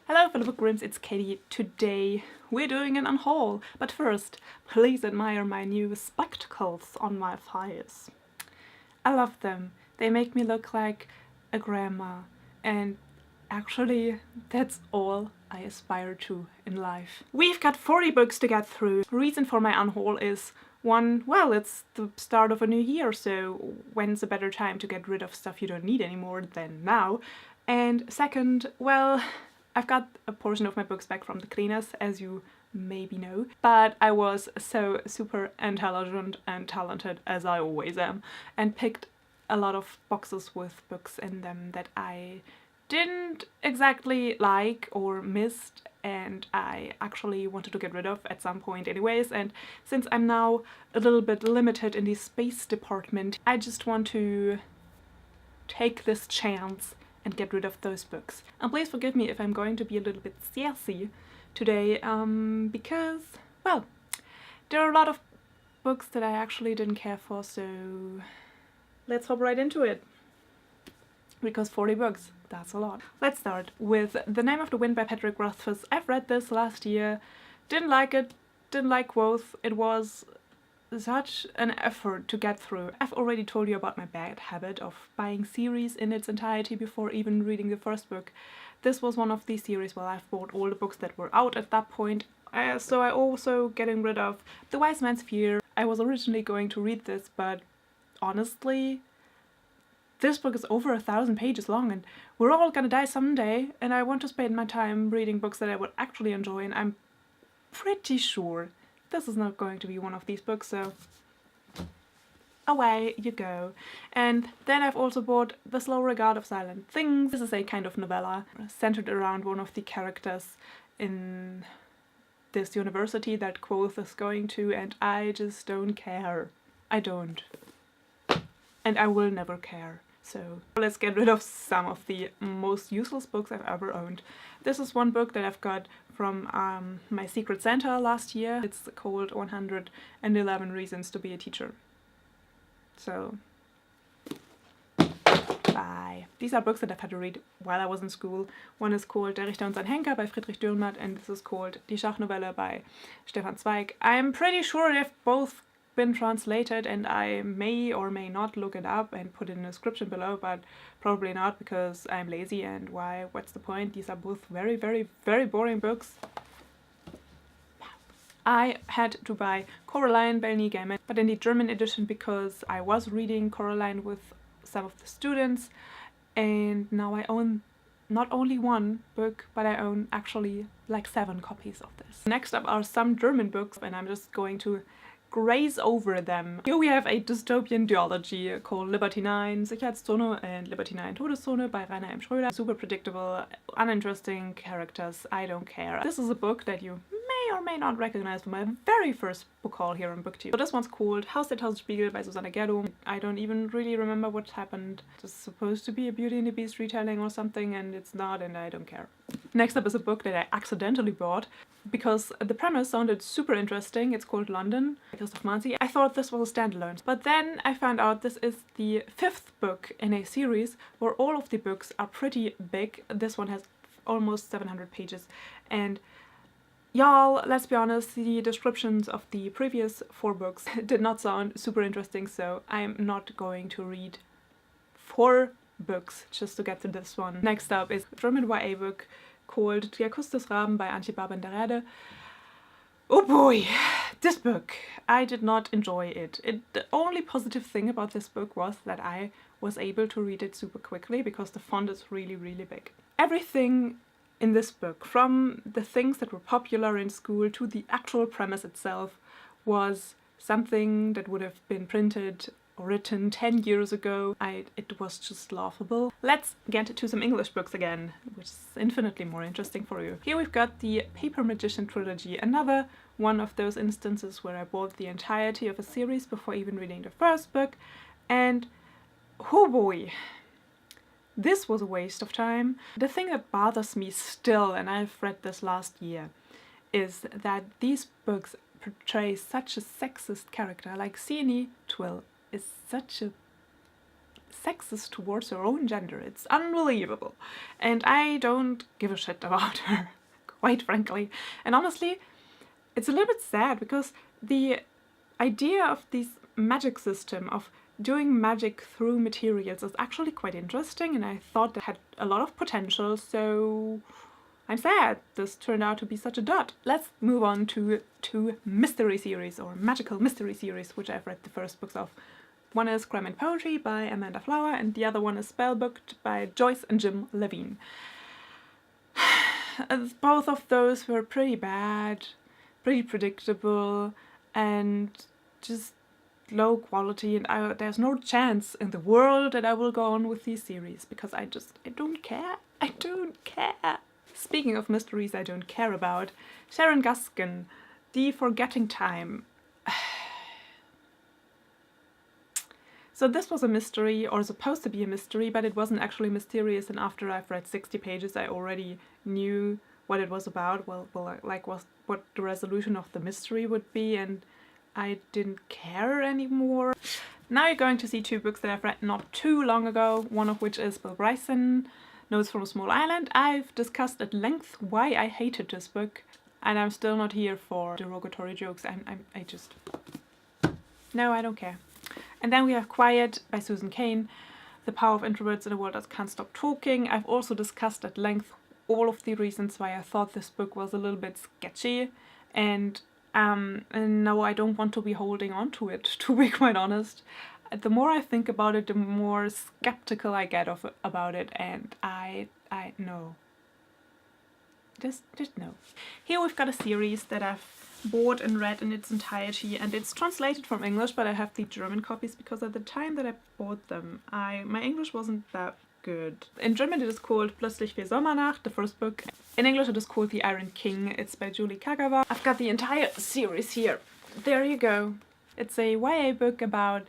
Hello fellow bookworms, it's Katie. Today we're doing an unhaul, but first, please admire my new spectacles on my face. I love them. They make me look like a grandma, and actually that's all I aspire to in life. We've got 40 books to get through. Reason for my unhaul is one, well, it's the start of a new year, so when's a better time to get rid of stuff you don't need anymore than now? And second, well, I've got a portion of my books back from the cleaners, as you maybe know, but I was so super intelligent and talented, as I always am, and picked a lot of boxes with books in them that I didn't exactly like or missed, and I actually wanted to get rid of at some point anyways. And since I'm now a little bit limited in the space department, I just want to take this chance and get rid of those books. And please forgive me if I'm going to be a little bit sassy today, because, well, there are a lot of books that I actually didn't care for, so let's hop right into it. Because 40 books, that's a lot. Let's start with The Name of the Wind by Patrick Rothfuss. I've read this last year, didn't like it, didn't like quotes. It was such an effort to get through. I've already told you about my bad habit of buying series in its entirety before even reading the first book. This was one of these series where I've bought all the books that were out at that point. So I also getting rid of The Wise Man's Fear. I was originally going to read this, but honestly, this book is over 1,000 pages long and we're all gonna die someday, and I want to spend my time reading books that I would actually enjoy, and I'm pretty sure this is not going to be one of these books, so away you go. And then I've also bought The Slow Regard of Silent Things. This is a kind of novella centered around one of the characters in this university that Quoth is going to, and I just don't care. I don't. And I will never care. So let's get rid of some of the most useless books I've ever owned. This is one book that I've got from my Secret Santa last year. It's called 111 Reasons to be a Teacher. So, bye. These are books that I've had to read while I was in school. One is called Der Richter und sein Henker by Friedrich Dürrenmatt, and this is called Die Schachnovelle by Stefan Zweig. I'm pretty sure they've both been translated, and I may or may not look it up and put it in the description below, but probably not because I'm lazy, and what's the point? These are both very, very, very boring books. I had to buy Coraline by Neil Gaiman, but in the German edition because I was reading Coraline with some of the students, and now I own not only one book, but I own actually like 7 copies of this. Next up are some German books, and I'm just going to graze over them. Here we have a dystopian duology called Liberty 9 Sicherheitszone and Liberty 9 Todeszone by Rainer M. Schröder. Super predictable, uninteresting characters, I don't care. This is a book that you may or may not recognize from my very first book haul here on BookTube. So this one's called Haus der Tausendspiegel by Susanne Gerdow. I don't even really remember what happened. It's supposed to be a Beauty and the Beast retelling or something, and it's not, and I don't care. Next up is a book that I accidentally bought because the premise sounded super interesting. It's called London by Christoph Manzi. I thought this was a standalone, but then I found out this is the 5th book in a series where all of the books are pretty big. This one has almost 700 pages, and y'all, let's be honest, the descriptions of the previous 4 books did not sound super interesting, so I'm not going to read 4 books just to get to this one. Next up is a German YA book called Der Kuss des Raben by Antje Barbendarede. Oh boy, this book, I did not enjoy it. The only positive thing about this book was that I was able to read it super quickly because the font is really, really big. Everything in this book, from the things that were popular in school to the actual premise itself, was something that would have been printed or written 10 years ago. It was just laughable. Let's get to some English books again, which is infinitely more interesting for you. Here we've got the Paper Magician trilogy, another one of those instances where I bought the entirety of a series before even reading the first book, and oh boy, this was a waste of time. The thing that bothers me still, and I've read this last year, is that these books portray such a sexist character. Like Sienna Twill is such a sexist towards her own gender. It's unbelievable. And I don't give a shit about her, quite frankly. And honestly, it's a little bit sad because the idea of this magic system of doing magic through materials is actually quite interesting, and I thought it had a lot of potential, so I'm sad this turned out to be such a dud. Let's move on to two mystery series, or magical mystery series, which I've read the first books of. One is Crime and Poetry by Amanda Flower, and the other one is Spellbooked by Joyce and Jim Levine. Both of those were pretty bad, pretty predictable, and just low quality, and there's no chance in the world that I will go on with these series because I don't care. I don't care. Speaking of mysteries I don't care about, Sharon Guskin, The Forgetting Time. So this was a mystery, or supposed to be a mystery, but it wasn't actually mysterious, and after I've read 60 pages I already knew what it was about, what the resolution of the mystery would be, and I didn't care anymore. Now you're going to see two books that I've read not too long ago, one of which is Bill Bryson, Notes from a Small Island. I've discussed at length why I hated this book, and I'm still not here for derogatory jokes. No, I don't care. And then we have Quiet by Susan Cain, The Power of Introverts in a World That Can't Stop Talking. I've also discussed at length all of the reasons why I thought this book was a little bit sketchy, and no, I don't want to be holding on to it, to be quite honest. The more I think about it, the more skeptical I get about it, and I no. Just no. Here we've got a series that I've bought and read in its entirety, and it's translated from English, but I have the German copies because at the time that I bought them, my English wasn't that good. In German it is called Plötzlich wie Sommernacht, the first book. In English it is called The Iron King. It's by Julie Kagawa. I've got the entire series here. There you go. It's a YA book about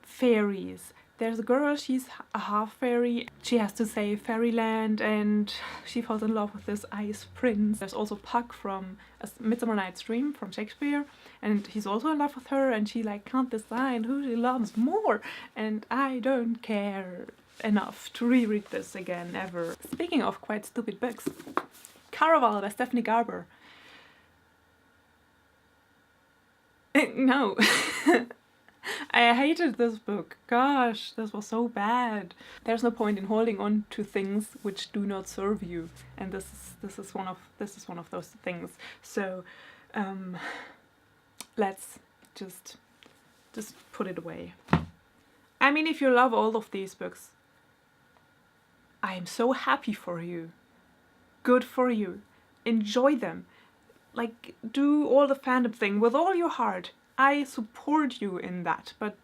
fairies. There's a girl, she's a half fairy. She has to save fairyland and she falls in love with this ice prince. There's also Puck from A Midsummer Night's Dream from Shakespeare, and he's also in love with her, and she can't decide who she loves more, and I don't care enough to reread this again ever. Speaking of quite stupid books, Caraval by Stephanie Garber. No. I hated this book. Gosh, this was so bad. There's no point in holding on to things which do not serve you, and this is one of those things. So let's just put it away. I mean, if you love all of these books, I am so happy for you. Good for you. Enjoy them. Like, do all the fandom thing with all your heart. I support you in that, but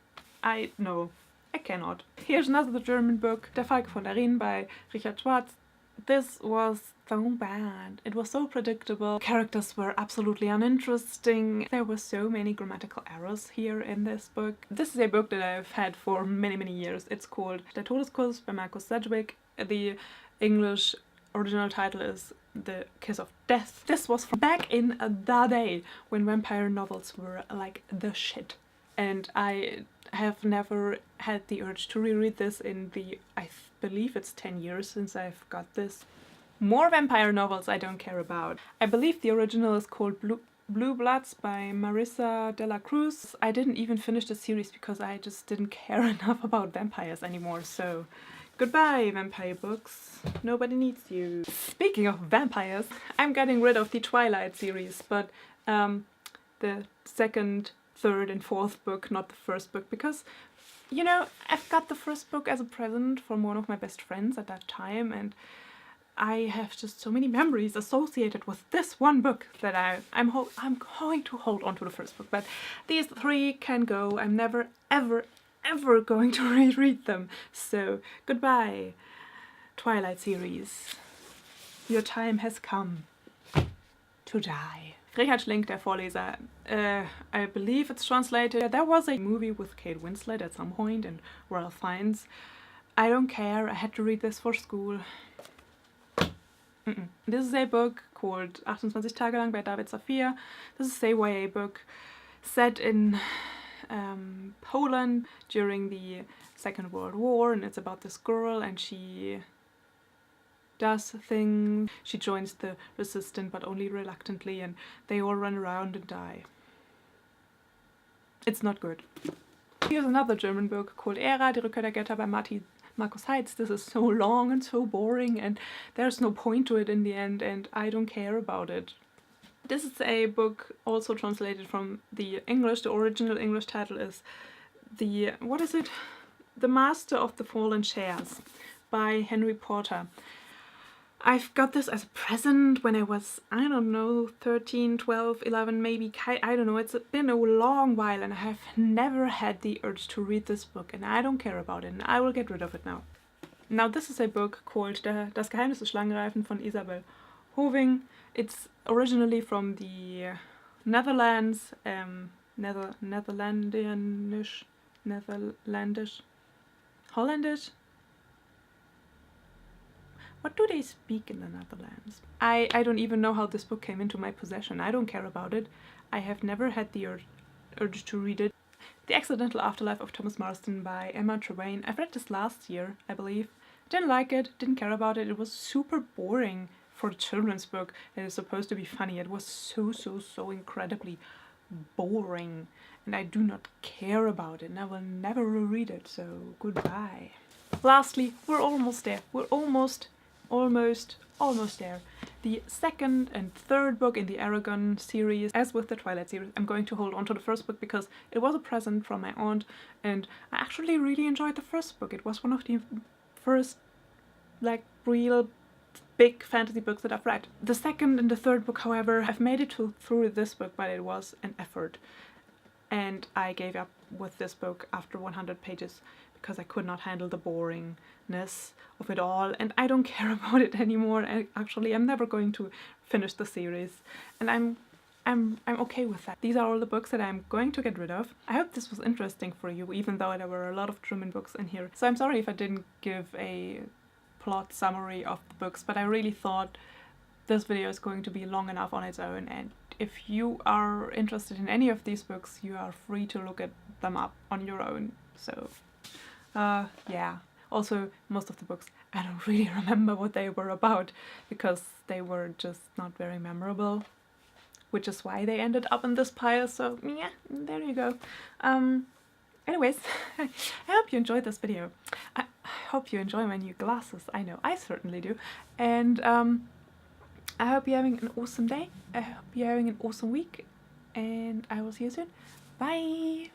no, I cannot. Here's another German book, Der Falke von Adriene by Richard Schwartz. This was so bad. It was so predictable. Characters were absolutely uninteresting. There were so many grammatical errors here in this book. This is a book that I've had for many, many years. It's called Der Todeskuss by Marcus Sedgwick. The English original title is The Kiss of Death. This was from back in the day when vampire novels were like the shit. And I have never had the urge to reread this in I believe it's 10 years since I've got this. More vampire novels I don't care about. I believe the original is called Blue Bloods by Marissa de la Cruz. I didn't even finish the series because I just didn't care enough about vampires anymore, so goodbye, vampire books. Nobody needs you. Speaking of vampires, I'm getting rid of the Twilight series, but the second, third and fourth book, not the first book, because, you know, I've got the first book as a present from one of my best friends at that time, and I have just so many memories associated with this one book that I'm going to hold on to the first book, but these three can go. I'm never, ever going to reread them. So goodbye, Twilight series. Your time has come to die. Richard Schlink, Der Vorleser. I believe it's translated. There was a movie with Kate Winslet at some point and Ralph Fiennes. I don't care. I had to read this for school. This is a book called 28 Tage lang by David Safir. This is a YA book set in Poland during the Second World War, and it's about this girl and she does things. She joins the resistance but only reluctantly, and they all run around and die. It's not good. Here's another German book called Era, Die Rückkehr der Götter by Markus Heitz. This is so long and so boring and there's no point to it in the end and I don't care about it. This is a book also translated from the English. The original English title is The Master of the Fallen Chairs by Henry Porter. I've got this as a present when I was, I don't know, 13, 12, 11 maybe, I don't know, it's been a long while and I have never had the urge to read this book and I don't care about it and I will get rid of it now. Now this is a book called Das Geheimnis des Schlangenreifen von Isabel Hoving. It's originally from the Netherlands, Netherlandish, Hollandish? What do they speak in the Netherlands? I don't even know how this book came into my possession. I don't care about it. I have never had the urge to read it. The Accidental Afterlife of Thomas Marston by Emma Tremaine. I've read this last year, I believe. Didn't like it, didn't care about it. It was super boring for a children's book. It is supposed to be funny. It was so incredibly boring. And I do not care about it and I will never reread it, so goodbye. Lastly, we're almost there. We're almost there. The second and third book in the Aragon series. As with the Twilight series, I'm going to hold on to the first book because it was a present from my aunt and I actually really enjoyed the first book. It was one of the first like real big fantasy books that I've read. The second and the third book, however, I've made it through this book, but it was an effort. And I gave up with this book after 100 pages because I could not handle the boringness of it all and I don't care about it anymore. Actually, I'm never going to finish the series and I'm okay with that. These are all the books that I'm going to get rid of. I hope this was interesting for you, even though there were a lot of German books in here. So I'm sorry if I didn't give a plot summary of the books, but I really thought this video is going to be long enough on its own, and if you are interested in any of these books, you are free to look at them up on your own. So yeah. Also, most of the books I don't really remember what they were about because they were just not very memorable, which is why they ended up in this pile. So yeah, there you go. Anyways, I hope you enjoyed this video. I hope you enjoy my new glasses. I know I certainly do. And I hope you're having an awesome day. I hope you're having an awesome week. And I will see you soon. Bye!